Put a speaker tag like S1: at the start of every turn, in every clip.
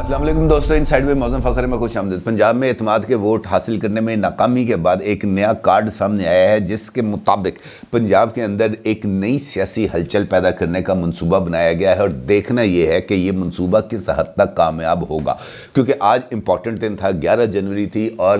S1: السلام علیکم دوستو، انسائیڈ میں موزم فخر میں خوش آمدید۔ پنجاب میں اعتماد کے ووٹ حاصل کرنے میں ناکامی کے بعد ایک نیا کارڈ سامنے آیا ہے، جس کے مطابق پنجاب کے اندر ایک نئی سیاسی ہلچل پیدا کرنے کا منصوبہ بنایا گیا ہے، اور دیکھنا یہ ہے کہ یہ منصوبہ کس حد تک کامیاب ہوگا، کیونکہ آج امپورٹنٹ دن تھا، 11 جنوری تھی، اور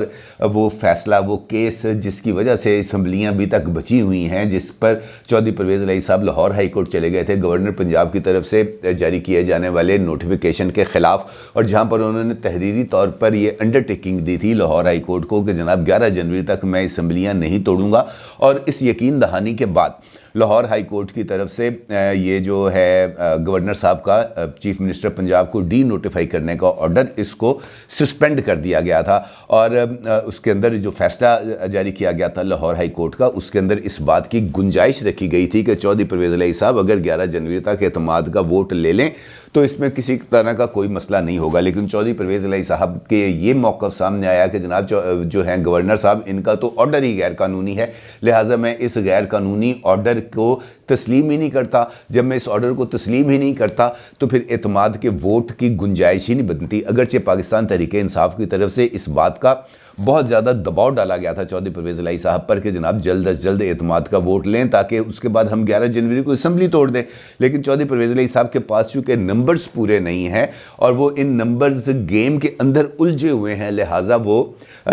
S1: وہ فیصلہ، وہ کیس جس کی وجہ سے اسمبلیاں ابھی تک بچی ہوئی ہیں، جس پر چودھری پرویز الہی صاحب لاہور ہائی کورٹ چلے گئے تھے گورنر پنجاب کی طرف سے جاری کیے جانے والے نوٹیفیکیشن کے خلاف، اور جہاں پر انہوں نے تحریری طور پر یہ انڈرٹیکنگ دی تھی لاہور ہائی کورٹ کو کہ جناب 11 جنوری تک میں اسمبلیاں نہیں توڑوں گا، اور اس یقین دہانی کے بعد لاہور ہائی کورٹ کی طرف سے یہ جو ہے گورنر صاحب کا چیف منسٹر پنجاب کو ڈی نوٹیفائی کرنے کا آرڈر، اس کو سسپینڈ کر دیا گیا تھا، اور اس کے اندر جو فیصلہ جاری کیا گیا تھا لاہور ہائی کورٹ کا، اس کے اندر اس بات کی گنجائش رکھی گئی تھی کہ چودھری پرویز الہی صاحب اگر 11 جنوری تک اعتماد کا ووٹ لے لیں تو اس میں کسی طرح کا کوئی مسئلہ نہیں ہوگا، لیکن چودھری پرویز الہی صاحب کے یہ موقف سامنے آیا کہ جناب جو ہیں گورنر صاحب، ان کا تو آرڈر ہی غیر قانونی ہے، لہٰذا میں اس غیر قانونی آرڈر کو تسلیم ہی نہیں کرتا۔ جب میں اس آرڈر کو تسلیم ہی نہیں کرتا تو پھر اعتماد کے ووٹ کی گنجائش ہی نہیں بنتی، اگرچہ پاکستان تحریک انصاف کی طرف سے اس بات کا بہت زیادہ دباؤ ڈالا گیا تھا چودھری پرویز الہی صاحب پر کہ جناب جلد از جلد اعتماد کا ووٹ لیں تاکہ اس کے بعد ہم 11 جنوری کو اسمبلی توڑ دیں، لیکن چودھری پرویز الہی صاحب کے پاس چونکہ نمبرز پورے نہیں ہیں اور وہ ان نمبرز گیم کے اندر الجھے ہوئے ہیں، لہٰذا وہ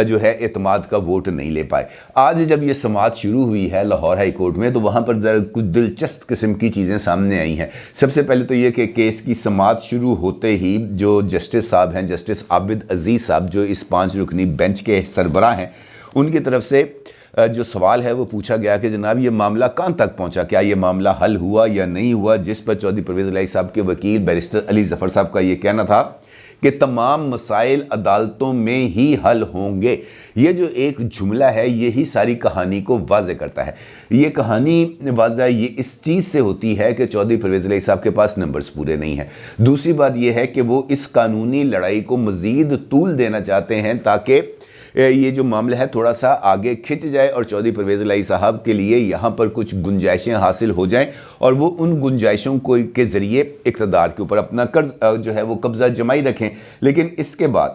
S1: جو ہے اعتماد کا ووٹ نہیں لے پائے۔ آج جب یہ سماعت شروع ہوئی ہے لاہور ہائی کورٹ میں تو وہاں پر ذرا کچھ دلچسپ قسم کی چیزیں سامنے آئی ہیں۔ سب سے پہلے تو یہ کہ کیس کی سماعت شروع ہوتے ہی جو جسٹس صاحب ہیں، جسٹس عابد عزیز صاحب، جو اس 5 رکنی بینچ کے سربراہ ہیں، ان کی طرف سے جو سوال ہے وہ پوچھا گیا کہ جناب یہ معاملہ کہاں تک پہنچا، کیا یہ معاملہ حل ہوا یا نہیں ہوا، جس پر چودھری پرویز الہی صاحب کے وکیل بیرسٹر علی ظفر صاحب کا یہ کہنا تھا کہ تمام مسائل عدالتوں میں ہی حل ہوں گے۔ یہ جو ایک جملہ ہے یہی ساری کہانی کو واضح کرتا ہے۔ یہ کہانی واضح یہ اس چیز سے ہوتی ہے کہ چودھری پرویز الہی صاحب کے پاس نمبرز پورے نہیں ہیں۔ دوسری بات یہ ہے کہ وہ اس قانونی لڑائی کو مزید طول دینا چاہتے ہیں تاکہ یہ جو معاملہ ہے تھوڑا سا آگے کھنچ جائے اور چودھری پرویز الہی صاحب کے لیے یہاں پر کچھ گنجائشیں حاصل ہو جائیں اور وہ ان گنجائشوں کے ذریعے اقتدار کے اوپر اپنا جو ہے وہ قبضہ جمائی رکھیں۔ لیکن اس کے بعد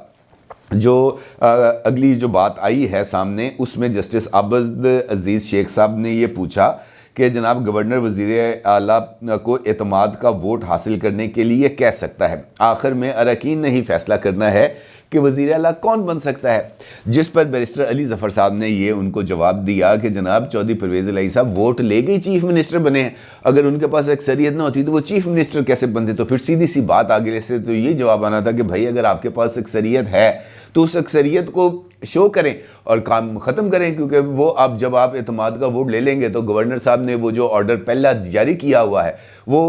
S1: جو اگلی جو بات آئی ہے سامنے، اس میں جسٹس عابد عزیز شیخ صاحب نے یہ پوچھا کہ جناب گورنر وزیر اعلیٰ کو اعتماد کا ووٹ حاصل کرنے کے لیے کہہ سکتا ہے، آخر میں اراکین نے ہی فیصلہ کرنا ہے کہ وزیر اعلیٰ کون بن سکتا ہے، جس پر بیرسٹر علی ظفر صاحب نے یہ ان کو جواب دیا کہ جناب چودھری پرویز الہی صاحب ووٹ لے کے چیف منسٹر بنے ہیں، اگر ان کے پاس اکثریت نہ ہوتی تو وہ چیف منسٹر کیسے بنتے؟ تو پھر سیدھی سی بات آگے سے تو یہ جواب آنا تھا کہ بھائی اگر آپ کے پاس اکثریت ہے تو اس اکثریت کو شو کریں اور کام ختم کریں، کیونکہ وہ جب آپ اعتماد کا ووٹ لے لیں گے تو گورنر صاحب نے وہ جو آرڈر پہلا جاری کیا ہوا ہے وہ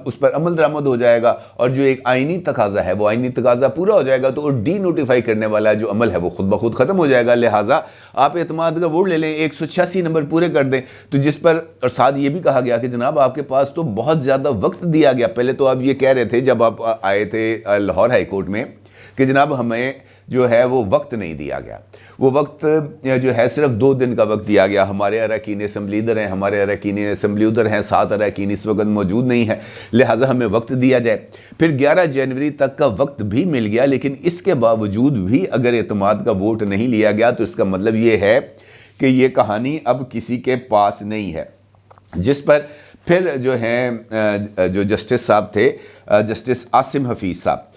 S1: اس پر عمل درآمد ہو جائے گا، اور جو ایک آئینی تقاضا ہے وہ آئینی تقاضا پورا ہو جائے گا، تو ڈی نوٹیفائی کرنے والا جو عمل ہے وہ خود بخود ختم ہو جائے گا، لہٰذا آپ اعتماد کا ووٹ لے لیں، 186 نمبر پورے کر دیں۔ تو جس پر اور ساتھ یہ بھی کہا گیا کہ جناب آپ کے پاس تو بہت زیادہ وقت دیا گیا، پہلے تو آپ یہ کہہ رہے تھے جب آپ آئے تھے لاہور ہائی کورٹ میں کہ جناب ہمیں جو ہے وہ وقت نہیں دیا گیا، وہ وقت جو ہے صرف 2 دن کا وقت دیا گیا، ہمارے اراکین اسمبلی ادھر ہیں، ہمارے اراکین اسمبلی ادھر ہیں، 7 اراکین اس وقت موجود نہیں ہیں، لہٰذا ہمیں وقت دیا جائے۔ پھر 11 جنوری تک کا وقت بھی مل گیا، لیکن اس کے باوجود بھی اگر اعتماد کا ووٹ نہیں لیا گیا تو اس کا مطلب یہ ہے کہ یہ کہانی اب کسی کے پاس نہیں ہے، جس پر پھر جو ہیں جو جسٹس صاحب تھے، جسٹس عاصم حفیظ صاحب،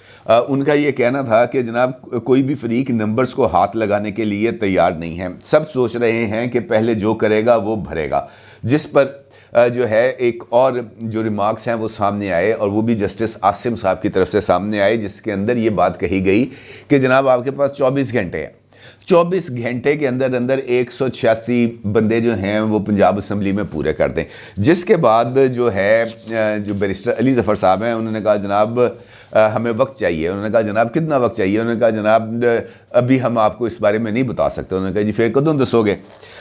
S1: ان کا یہ کہنا تھا کہ جناب کوئی بھی فریق نمبرز کو ہاتھ لگانے کے لیے تیار نہیں ہے، سب سوچ رہے ہیں کہ پہلے جو کرے گا وہ بھرے گا، جس پر جو ہے ایک اور جو ریمارکس ہیں وہ سامنے آئے، اور وہ بھی جسٹس عاصم صاحب کی طرف سے سامنے آئے، جس کے اندر یہ بات کہی گئی کہ جناب آپ کے پاس 24 گھنٹے ہیں، 24 گھنٹے کے اندر 186 بندے جو ہیں وہ پنجاب اسمبلی میں پورے کر دیں، جس کے بعد جو ہے جو بیرسٹر علی ظفر صاحب ہیں انہوں نے کہا جناب ہمیں وقت چاہیے، انہوں نے کہا جناب کتنا وقت چاہیے، انہوں نے کہا جناب ابھی ہم آپ کو اس بارے میں نہیں بتا سکتے، انہوں نے کہا جی پھر کدوں دسو گے؟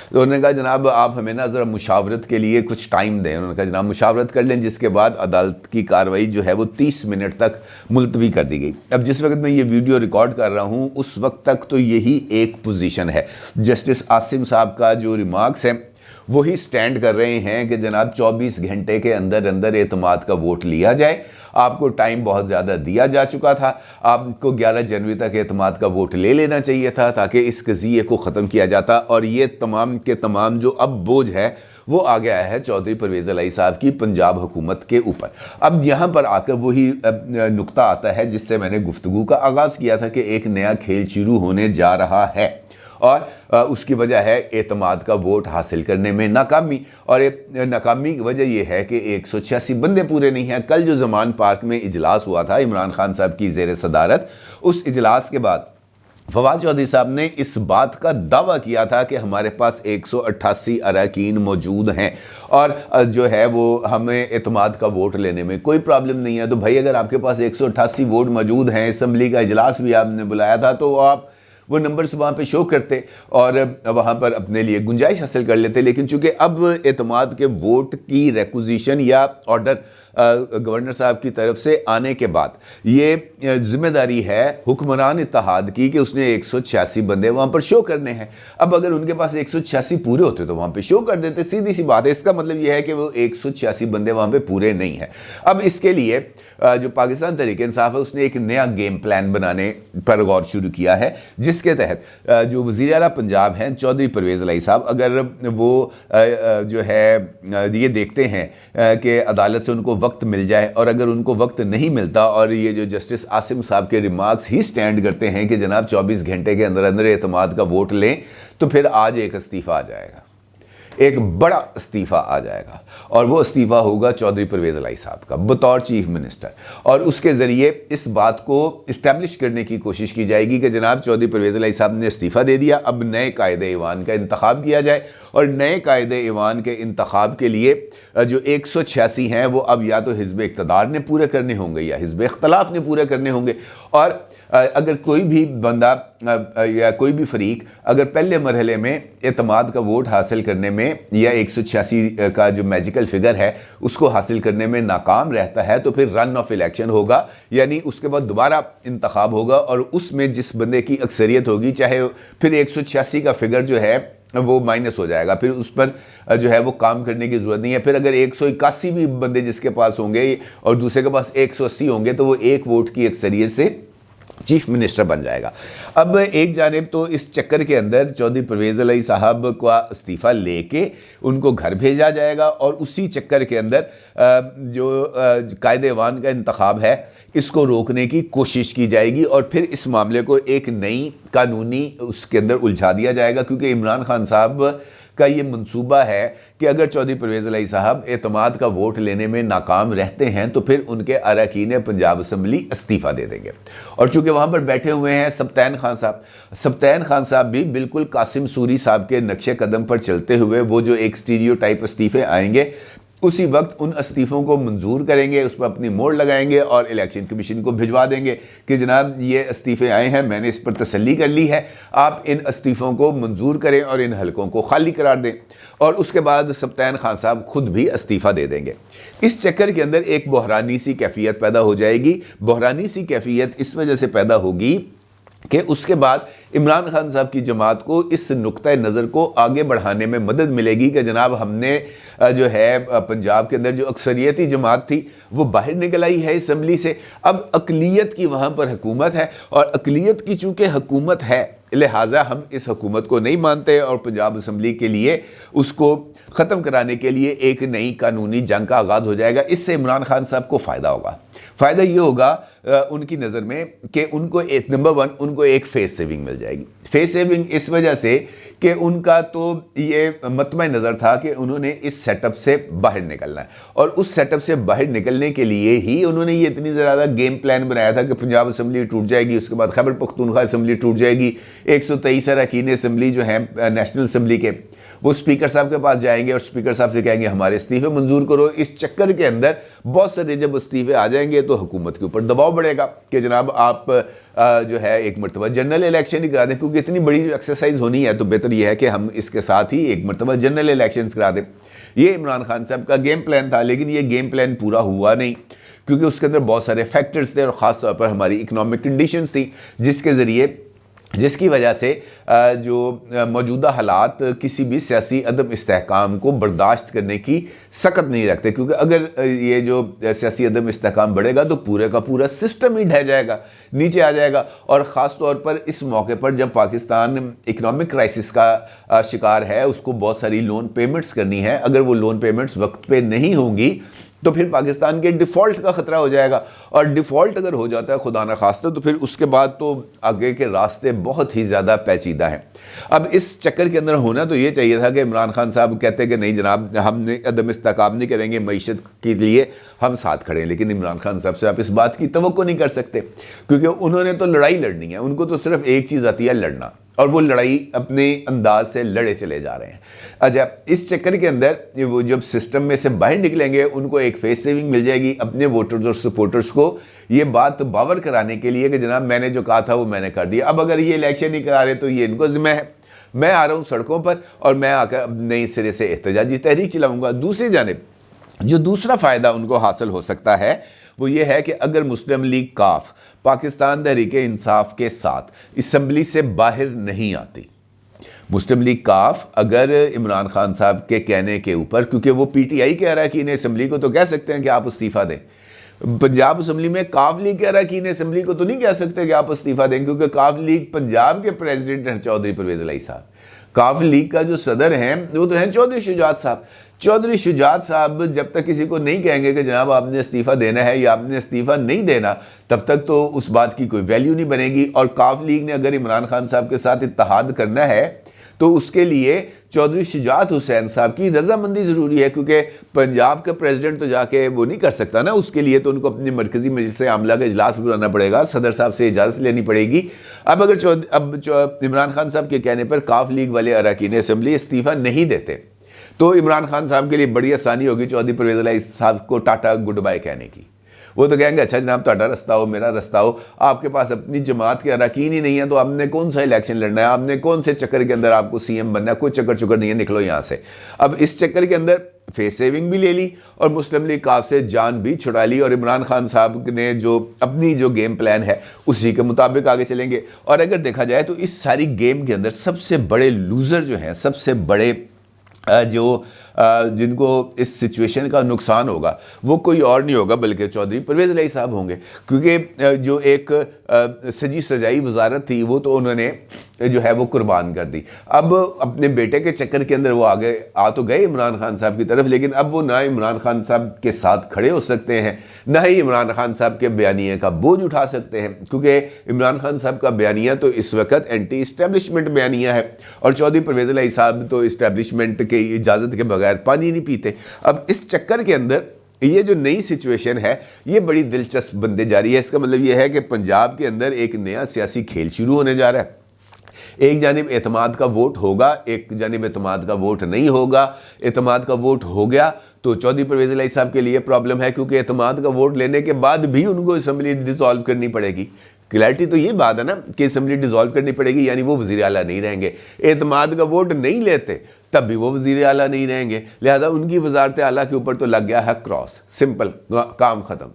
S1: تو انہوں نے کہا جناب آپ ہمیں نا ذرا مشاورت کے لیے کچھ ٹائم دیں، انہوں نے کہا جناب مشاورت کر لیں، جس کے بعد عدالت کی کارروائی جو ہے وہ 30 منٹ تک ملتوی کر دی گئی۔ اب جس وقت میں یہ ویڈیو ریکارڈ کر رہا ہوں اس وقت تک تو یہی ایک پوزیشن ہے۔ جسٹس عاصم صاحب کا جو ریمارکس ہے وہی سٹینڈ کر رہے ہیں کہ جناب 24 گھنٹے کے اندر اندر اعتماد کا ووٹ لیا جائے. آپ کو ٹائم بہت زیادہ دیا جا چکا تھا, آپ کو 11 جنوری تک اعتماد کا ووٹ لے لینا چاہیے تھا تاکہ اس قضیے کو ختم کیا جاتا, اور یہ تمام کے تمام جو اب بوجھ ہے وہ آ گیا ہے چودھری پرویز الہی صاحب کی پنجاب حکومت کے اوپر. اب یہاں پر آ کر وہی نقطہ آتا ہے جس سے میں نے گفتگو کا آغاز کیا تھا کہ ایک نیا کھیل شروع ہونے جا رہا ہے, اور اس کی وجہ ہے اعتماد کا ووٹ حاصل کرنے میں ناکامی. اور ناکامی کی وجہ یہ ہے کہ 186 بندے پورے نہیں ہیں. کل جو زمان پارک میں اجلاس ہوا تھا عمران خان صاحب کی زیر صدارت, اس اجلاس کے بعد فواد چودھری صاحب نے اس بات کا دعویٰ کیا تھا کہ ہمارے پاس 188 اراکین موجود ہیں اور جو ہے وہ ہمیں اعتماد کا ووٹ لینے میں کوئی پرابلم نہیں ہے. تو بھائی اگر آپ کے پاس 188 ووٹ موجود ہیں, اسمبلی کا اجلاس بھی آپ نے بلایا تھا, تو آپ وہ نمبرز وہاں پہ شو کرتے اور وہاں پر اپنے لیے گنجائش حاصل کر لیتے. لیکن چونکہ اب اعتماد کے ووٹ کی ریکوزیشن یا آرڈر گورنر صاحب کی طرف سے آنے کے بعد یہ ذمہ داری ہے حکمران اتحاد کی کہ اس نے 186 بندے وہاں پر شو کرنے ہیں. اب اگر ان کے پاس 186 پورے ہوتے تو وہاں پہ شو کر دیتے, سیدھی سی بات ہے. اس کا مطلب یہ ہے کہ وہ 186 بندے وہاں پہ پورے نہیں ہیں. اب اس کے لیے جو پاکستان تحریک انصاف ہے اس نے ایک نیا گیم پلان بنانے پر غور شروع کیا ہے, جس کے تحت جو وزیر اعلیٰ پنجاب ہیں چودھری پرویز الہی صاحب, اگر وہ جو ہے یہ دیکھتے ہیں کہ عدالت سے ان کو وقت مل جائے, اور اگر ان کو وقت نہیں ملتا اور یہ جو جسٹس عاصم صاحب کے ریمارکس ہی سٹینڈ کرتے ہیں کہ جناب 24 گھنٹے کے اندر اندر اعتماد کا ووٹ لیں, تو پھر آج ایک استعفیٰ آ جائے گا, ایک بڑا استعفیٰ آ جائے گا, اور وہ استعفیٰ ہوگا چودھری پرویز الہی صاحب کا بطور چیف منسٹر. اور اس کے ذریعے اس بات کو اسٹیبلش کرنے کی کوشش کی جائے گی کہ جناب چودھری پرویز الہی صاحب نے استعفیٰ دے دیا, اب نئے قائد ایوان کا انتخاب کیا جائے, اور نئے قائد ایوان کے انتخاب کے لیے جو 186 ہیں وہ اب یا تو حزب اقتدار نے پورے کرنے ہوں گے یا حزب اختلاف نے پورے کرنے ہوں گے. اور اگر کوئی بھی بندہ یا کوئی بھی فریق اگر پہلے مرحلے میں اعتماد کا ووٹ حاصل کرنے میں یا 186 کا جو میجیکل فگر ہے اس کو حاصل کرنے میں ناکام رہتا ہے, تو پھر رن آف الیکشن ہوگا, یعنی اس کے بعد دوبارہ انتخاب ہوگا, اور اس میں جس بندے کی اکثریت ہوگی چاہے پھر 186 کا فگر جو ہے وہ مائنس ہو جائے گا, پھر اس پر جو ہے وہ کام کرنے کی ضرورت نہیں ہے. پھر اگر 181 بھی بندے جس کے پاس ہوں گے اور دوسرے کے پاس 180 ہوں گے تو وہ ایک ووٹ کی اکثریت سے چیف منسٹر بن جائے گا. اب ایک جانب تو اس چکر کے اندر چودھری پرویز الہی صاحب کا استعفیٰ لے کے ان کو گھر بھیجا جائے گا, اور اسی چکر کے اندر جو قائد ایوان کا انتخاب ہے اس کو روکنے کی کوشش کی جائے گی, اور پھر اس معاملے کو ایک نئی قانونی اس کے اندر الجھا دیا جائے گا. کیونکہ عمران خان صاحب کا یہ منصوبہ ہے کہ اگر چودھری پرویز الہی صاحب اعتماد کا ووٹ لینے میں ناکام رہتے ہیں تو پھر ان کے اراکین پنجاب اسمبلی استعفیٰ دے دیں گے. اور چونکہ وہاں پر بیٹھے ہوئے ہیں سبطین خان صاحب بھی بالکل قاسم سوری صاحب کے نقش قدم پر چلتے ہوئے وہ جو ایک سٹیریو ٹائپ استعفے آئیں گے اسی وقت ان استعفوں کو منظور کریں گے, اس پر اپنی موڑ لگائیں گے اور الیکشن کمیشن کو بھجوا دیں گے کہ جناب یہ استعفے آئے ہیں, میں نے اس پر تسلی کر لی ہے, آپ ان استعفوں کو منظور کریں اور ان حلقوں کو خالی قرار دیں. اور اس کے بعد سبطین خان صاحب خود بھی استعفیٰ دے دیں گے. اس چکر کے اندر ایک بحرانی سی کیفیت پیدا ہو جائے گی. بحرانی سی کیفیت اس وجہ سے پیدا ہوگی کہ اس کے بعد عمران خان صاحب کی جماعت کو اس نقطۂ نظر کو آگے بڑھانے میں مدد ملے گی کہ جناب ہم نے جو ہے پنجاب کے اندر جو اکثریتی جماعت تھی وہ باہر نکل آئی ہے اسمبلی سے, اب اقلیت کی وہاں پر حکومت ہے, اور اقلیت کی چونکہ حکومت ہے لہٰذا ہم اس حکومت کو نہیں مانتے, اور پنجاب اسمبلی کے لیے اس کو ختم کرانے کے لیے ایک نئی قانونی جنگ کا آغاز ہو جائے گا. اس سے عمران خان صاحب کو فائدہ ہوگا. فائدہ یہ ہوگا ان کی نظر میں کہ ان کو نمبر 1 ان کو ایک فیس سیونگ مل جائے گی. فیس سیونگ اس وجہ سے کہ ان کا تو یہ مطمع نظر تھا کہ انہوں نے اس سیٹ اپ سے باہر نکلنا ہے, اور اس سیٹ اپ سے باہر نکلنے کے لیے ہی انہوں نے یہ اتنی زیادہ گیم پلان بنایا تھا کہ پنجاب اسمبلی ٹوٹ جائے گی, اس کے بعد خیبر پختونخوا اسمبلی ٹوٹ جائے گی, 123 اراکین اسمبلی جو ہیں نیشنل اسمبلی کے وہ اسپیکر صاحب کے پاس جائیں گے اور اسپیکر صاحب سے کہیں گے ہمارے استعفے منظور کرو. اس چکر کے اندر بہت سارے جب استعفے آ جائیں گے تو حکومت کے اوپر دباؤ بڑھے گا کہ جناب آپ جو ہے ایک مرتبہ جنرل الیکشن ہی کرا دیں, کیونکہ اتنی بڑی جو ایکسرسائز ہونی ہے تو بہتر یہ ہے کہ ہم اس کے ساتھ ہی ایک مرتبہ جنرل الیکشنز کرا دیں. یہ عمران خان صاحب کا گیم پلان تھا, لیکن یہ گیم پلان پورا ہوا نہیں کیونکہ اس کے اندر بہت سارے فیکٹرز تھے, اور خاص طور پر ہماری اکنامک کنڈیشنز تھیں جس کے ذریعے جس کی وجہ سے جو موجودہ حالات کسی بھی سیاسی عدم استحکام کو برداشت کرنے کی سکت نہیں رکھتے، کیونکہ اگر یہ جو سیاسی عدم استحکام بڑھے گا تو پورے کا پورا سسٹم ہی ڈھہ جائے گا، نیچے آ جائے گا۔ اور خاص طور پر اس موقع پر جب پاکستان اکنامک کرائسس کا شکار ہے، اس کو بہت ساری لون پیمنٹس کرنی ہے، اگر وہ لون پیمنٹس وقت پہ نہیں ہوں گی تو پھر پاکستان کے ڈیفالٹ کا خطرہ ہو جائے گا، اور ڈیفالٹ اگر ہو جاتا ہے خدا نخواستہ تو پھر اس کے بعد تو آگے کے راستے بہت ہی زیادہ پیچیدہ ہیں۔ اب اس چکر کے اندر ہونا تو یہ چاہیے تھا کہ عمران خان صاحب کہتے کہ نہیں جناب ہم نے عدم استحکام نہیں کریں گے، معیشت کے لیے ہم ساتھ کھڑے ہیں، لیکن عمران خان صاحب سے آپ اس بات کی توقع نہیں کر سکتے، کیونکہ انہوں نے تو لڑائی لڑنی ہے، ان کو تو صرف ایک چیز آتی ہے لڑنا، اور وہ لڑائی اپنے انداز سے لڑے چلے جا رہے ہیں۔ اچھا، اس چکر کے اندر وہ جب سسٹم میں سے باہر نکلیں گے ان کو ایک فیس سیونگ مل جائے گی اپنے ووٹرز اور سپورٹرز کو، یہ بات باور کرانے کے لیے کہ جناب میں نے جو کہا تھا وہ میں نے کر دیا، اب اگر یہ الیکشن نہیں کرا رہے تو یہ ان کو ذمہ ہے، میں آ رہا ہوں سڑکوں پر اور میں آ کر نئے سرے سے احتجاجی تحریک چلاؤں گا۔ دوسری جانب جو دوسرا فائدہ ان کو حاصل ہو سکتا ہے وہ یہ ہے کہ اگر مسلم لیگ کاف پاکستان تحریک انصاف کے ساتھ اسمبلی سے باہر نہیں آتی، مسلم لیگ کاف اگر عمران خان صاحب کے کہنے کے اوپر، کیونکہ وہ پی ٹی آئی کے اراکین اسمبلی کو تو کہہ سکتے ہیں کہ آپ استعفیٰ دیں، پنجاب اسمبلی میں کاف لیگ کے اراکین اسمبلی کو تو نہیں کہہ سکتے کہ آپ استعفیٰ دیں، کیونکہ کاف لیگ پنجاب کے پریزیڈنٹ ہیں چودھری پرویز الہی صاحب، کاف لیگ کا جو صدر ہیں وہ تو ہیں چودھری شجاعت صاحب۔ چودھری شجاعت صاحب جب تک کسی کو نہیں کہیں گے کہ جناب آپ نے استعفیٰ دینا ہے یا آپ نے استعفیٰ نہیں دینا، تب تک تو اس بات کی کوئی ویلیو نہیں بنے گی۔ اور کاف لیگ نے اگر عمران خان صاحب کے ساتھ اتحاد کرنا ہے تو اس کے لیے چودھری شجاعت حسین صاحب کی رضامندی ضروری ہے، کیونکہ پنجاب کا پریزیڈنٹ تو جا کے وہ نہیں کر سکتا نا، اس کے لیے تو ان کو اپنی مرکزی مجلس عاملہ کا اجلاس بلانا پڑے گا، صدر صاحب سے اجازت لینی پڑے گی۔ اب اگر عمران خان صاحب کے کہنے پر کاف لیگ والے اراکین اسمبلی استعفیٰ نہیں دیتے تو عمران خان صاحب کے لیے بڑی آسانی ہوگی چودھری پرویز الہی صاحب کو ٹاٹا گڈ بائی کہنے کی۔ وہ تو کہیں گے اچھا جناب تہاڈا رستہ ہو میرا رستہ ہو، آپ کے پاس اپنی جماعت کے اراکین ہی نہیں ہیں تو آپ نے کون سا الیکشن لڑنا ہے، آپ نے کون سے چکر کے اندر آپ کو سی ایم بننا ہے، کوئی چکر نہیں ہے، نکلو یہاں سے۔ اب اس چکر کے اندر فیس سیونگ بھی لے لی اور مسلم لیگ کاف سے جان بھی چھڑا لی، اور عمران خان صاحب نے جو اپنی جو گیم پلان ہے اسی کے مطابق آگے چلیں گے۔ اور اگر دیکھا جائے تو اس ساری گیم کے اندر سب سے بڑے لوزر جو ہیں، سب سے بڑے جن کو اس سچویشن کا نقصان ہوگا وہ کوئی اور نہیں ہوگا بلکہ چودھری پرویز الہی صاحب ہوں گے، کیونکہ جو ایک سجی سجائی وزارت تھی وہ تو انہوں نے جو ہے وہ قربان کر دی۔ اب اپنے بیٹے کے چکر کے اندر وہ آگے آ تو گئے عمران خان صاحب کی طرف، لیکن اب وہ نہ عمران خان صاحب کے ساتھ کھڑے ہو سکتے ہیں نہ ہی عمران خان صاحب کے بیانیے کا بوجھ اٹھا سکتے ہیں، کیونکہ عمران خان صاحب کا بیانیہ تو اس وقت اینٹی اسٹیبلشمنٹ بیانیہ ہے، اور چودھری پرویز الہی صاحب تو اسٹیبلشمنٹ کی اجازت کے بغیر پانی نہیں پیتے۔ اب اس چکر کے اندر یہ جو نئی سچویشن ہے یہ بڑی دلچسپ بنتے جا رہی ہے۔ اس کا مطلب یہ ہے کہ پنجاب کے اندر ایک نیا سیاسی کھیل شروع ہونے جا رہا ہے، ایک جانب اعتماد کا ووٹ ہوگا، ایک جانب اعتماد کا ووٹ نہیں ہوگا۔ اعتماد کا ووٹ ہو گیا تو چودھری پرویز الہی صاحب کے لیے پرابلم ہے، کیونکہ اعتماد کا ووٹ لینے کے بعد بھی ان کو اسمبلی ڈیزالو کرنی پڑے گی۔ کلیئرٹی تو یہ بات ہے نا کہ اسمبلی ڈیزالو کرنی پڑے گی، یعنی وہ وزیر اعلیٰ نہیں رہیں گے۔ اعتماد کا ووٹ نہیں لیتے تب بھی وہ وزیر اعلیٰ نہیں رہیں گے، لہذا ان کی وزارت اعلیٰ کے اوپر تو لگ گیا ہے کراس، سمپل، کام ختم۔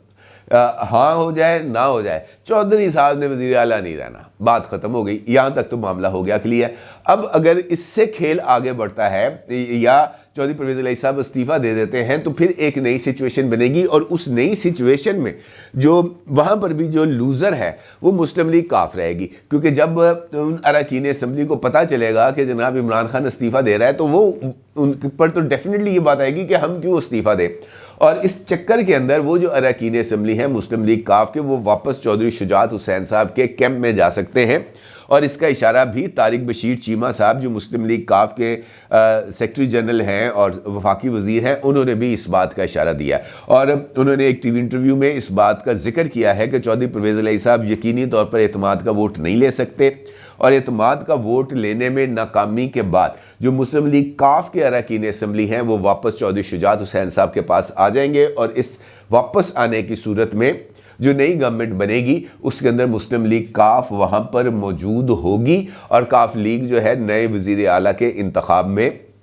S1: ہاں ہو جائے نہ ہو جائے، چودھری صاحب نے وزیر اعلیٰ نہیں رہنا، بات ختم ہو گئی، یہاں تک تو معاملہ ہو گیا کلیئر۔ اب اگر اس سے کھیل آگے بڑھتا ہے یا چودھری پرویز الہی صاحب استعفیٰ دے دیتے ہیں تو پھر ایک نئی سچویشن بنے گی، اور اس نئی سچویشن میں جو وہاں پر بھی جو لوزر ہے وہ مسلم لیگ کاف رہے گی، کیونکہ جب ان اراکین اسمبلی کو پتہ چلے گا کہ جناب عمران خان استعفیٰ دے رہا ہے تو وہ ان پر تو ڈیفینیٹلی یہ بات آئے گی کہ ہم کیوں استعفیٰ دیں، اور اس چکر کے اندر وہ جو اراکین اسمبلی ہیں مسلم لیگ کاف کے وہ واپس چودھری شجاعت حسین صاحب کے کیمپ میں جا سکتے ہیں۔ اور اس کا اشارہ بھی طارق بشیر چیمہ صاحب جو مسلم لیگ کاف کے سیکرٹری جنرل ہیں اور وفاقی وزیر ہیں، انہوں نے بھی اس بات کا اشارہ دیا، اور انہوں نے ایک ٹی وی انٹرویو میں اس بات کا ذکر کیا ہے کہ چودھری پرویز الہی صاحب یقینی طور پر اعتماد کا ووٹ نہیں لے سکتے، اور اعتماد کا ووٹ لینے میں ناکامی کے بعد جو مسلم لیگ کاف کے اراکین اسمبلی ہیں وہ واپس چودھری شجاعت حسین صاحب کے پاس آ جائیں گے، اور اس واپس آنے کی صورت میں جو نئی گورنمنٹ بنے گی اس کے اندر مسلم لیگ کاف وہاں پر موجود ہوگی، اور کاف لیگ جو ہے نئے وزیر اعلیٰ کے انتخاب میں